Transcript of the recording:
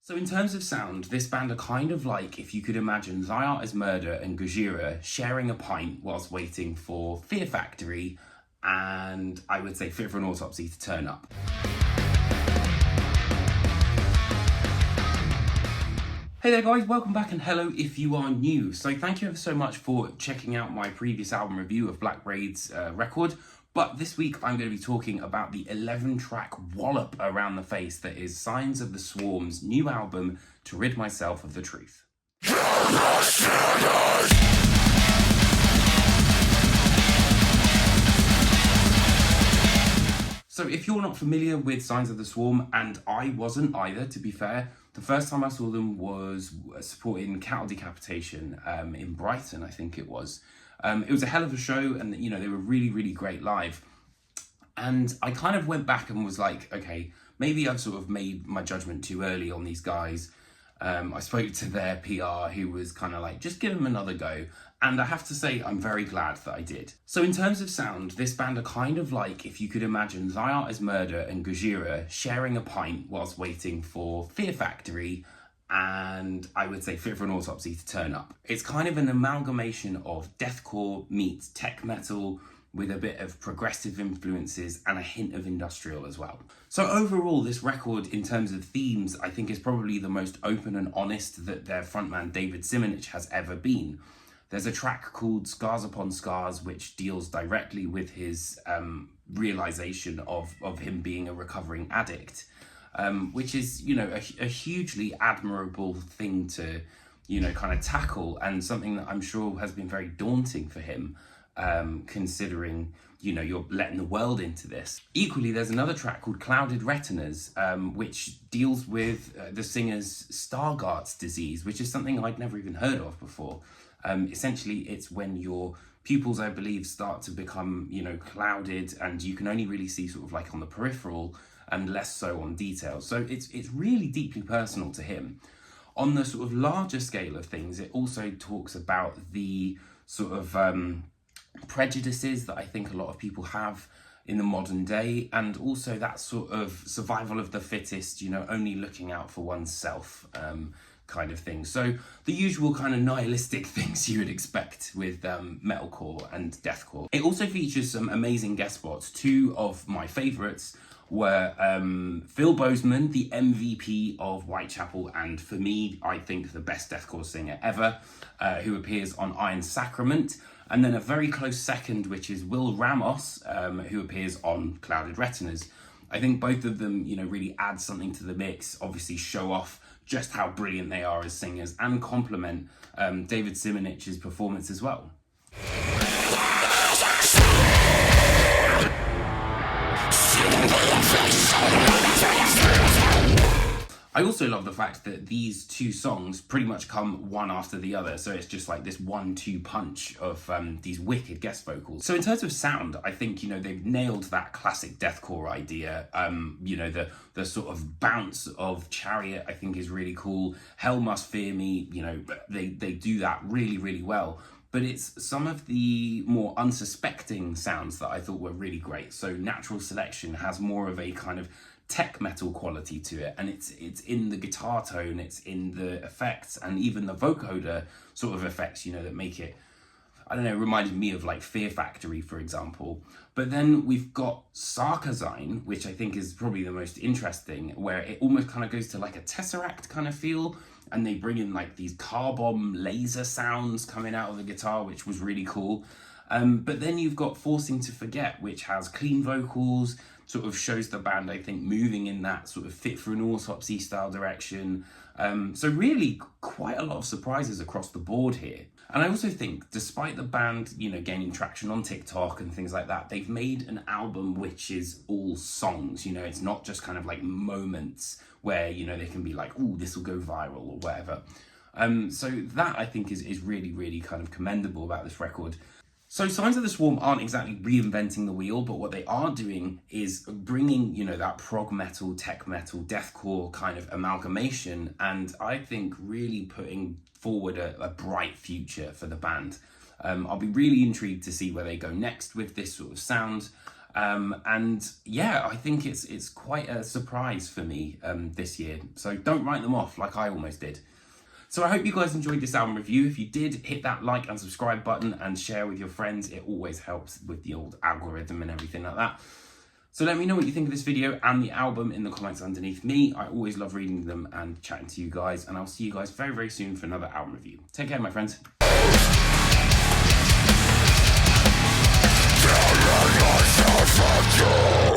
So in terms of sound, this band are kind of like if you could imagine Thy Art Is Murder and Gojira sharing a pint whilst waiting for Fear Factory and I would say Fit for an Autopsy to turn up. Hey there guys, welcome back and hello if you are new. So thank you ever so much for checking out my previous album review of Black Braid's record. But this week I'm going to be talking about the 11-track wallop around the face that is Signs of the Swarm's new album, To Rid Myself of the Truth. So if you're not familiar with Signs of the Swarm, and I wasn't either, to be fair, the first time I saw them was supporting Cattle Decapitation in Brighton, I think it was. It was a hell of a show and, you know, they were really, really great live. And I kind of went back and was like, okay, maybe I've sort of made my judgment too early on these guys. I spoke to their PR who was kind of like, just give them another go. And I have to say, I'm very glad that I did. So in terms of sound, this band are kind of like if you could imagine Thy Art Is Murder and Gojira sharing a pint whilst waiting for Fear Factory and I would say Fit for an Autopsy to turn up. It's kind of an amalgamation of deathcore meets tech metal with a bit of progressive influences and a hint of industrial as well. So overall, this record, in terms of themes, I think is probably the most open and honest that their frontman David Simonich has ever been. There's a track called Scars Upon Scars, which deals directly with his realization of him being a recovering addict, which is, you know, a hugely admirable thing to, you know, kind of tackle and something that I'm sure has been very daunting for him. Considering, you know, you're letting the world into this. Equally, there's another track called Clouded Retinas, which deals with the singer's Stargardt's disease, which is something I'd never even heard of before. Essentially, it's when your pupils, I believe, start to become, you know, clouded and you can only really see sort of like on the peripheral and less so on details. So it's really deeply personal to him. On the sort of larger scale of things, it also talks about the sort of prejudices that I think a lot of people have in the modern day, and also that sort of survival of the fittest, you know, only looking out for oneself kind of thing. So the usual kind of nihilistic things you would expect with metalcore and deathcore. It also features some amazing guest spots. Two of my favourites were Phil Bozeman, the MVP of Whitechapel, and for me, I think the best deathcore singer ever, who appears on Iron Sacrament. And then a very close second, which is Will Ramos, who appears on Clouded Retinas. I think both of them, you know, really add something to the mix, obviously show off just how brilliant they are as singers and complement David Simonich's performance as well. I also love the fact that these two songs pretty much come one after the other, so it's just like this 1-2 punch of these wicked guest vocals. So in terms of sound, I think, you know, they've nailed that classic deathcore idea. You know, the sort of bounce of Chariot, I think, is really cool. Hell Must Fear Me, you know, they do that really, really well. But it's some of the more unsuspecting sounds that I thought were really great. So Natural Selection has more of a kind of tech metal quality to it, and it's in the guitar tone, it's in the effects, and even the vocoder sort of effects, you know, that make it, I don't know, reminded me of like Fear Factory, for example. But then we've got Sarkazine, which I think is probably the most interesting, where it almost kind of goes to like a Tesseract kind of feel, and they bring in like these car bomb laser sounds coming out of the guitar, which was really cool. But then you've got Forcing to Forget, which has clean vocals, sort of shows the band, I think, moving in that sort of Fit for an Autopsy style direction. So really quite a lot of surprises across the board here. And I also think, despite the band, you know, gaining traction on TikTok and things like that, they've made an album which is all songs. You know, it's not just kind of like moments where, you know, they can be like, ooh, this will go viral or whatever. So that I think is really, really kind of commendable about this record. So Signs of the Swarm aren't exactly reinventing the wheel, but what they are doing is bringing, you know, that prog metal, tech metal, deathcore kind of amalgamation, and I think really putting forward a bright future for the band. I'll be really intrigued to see where they go next with this sort of sound. And yeah, I think it's quite a surprise for me this year. So don't write them off like I almost did. So I hope you guys enjoyed this album review. If you did, hit that like and subscribe button and share with your friends. It always helps with the old algorithm and everything like that. So let me know what you think of this video and the album in the comments underneath me. I always love reading them and chatting to you guys. And I'll see you guys very, very soon for another album review. Take care, my friends. Tell yourself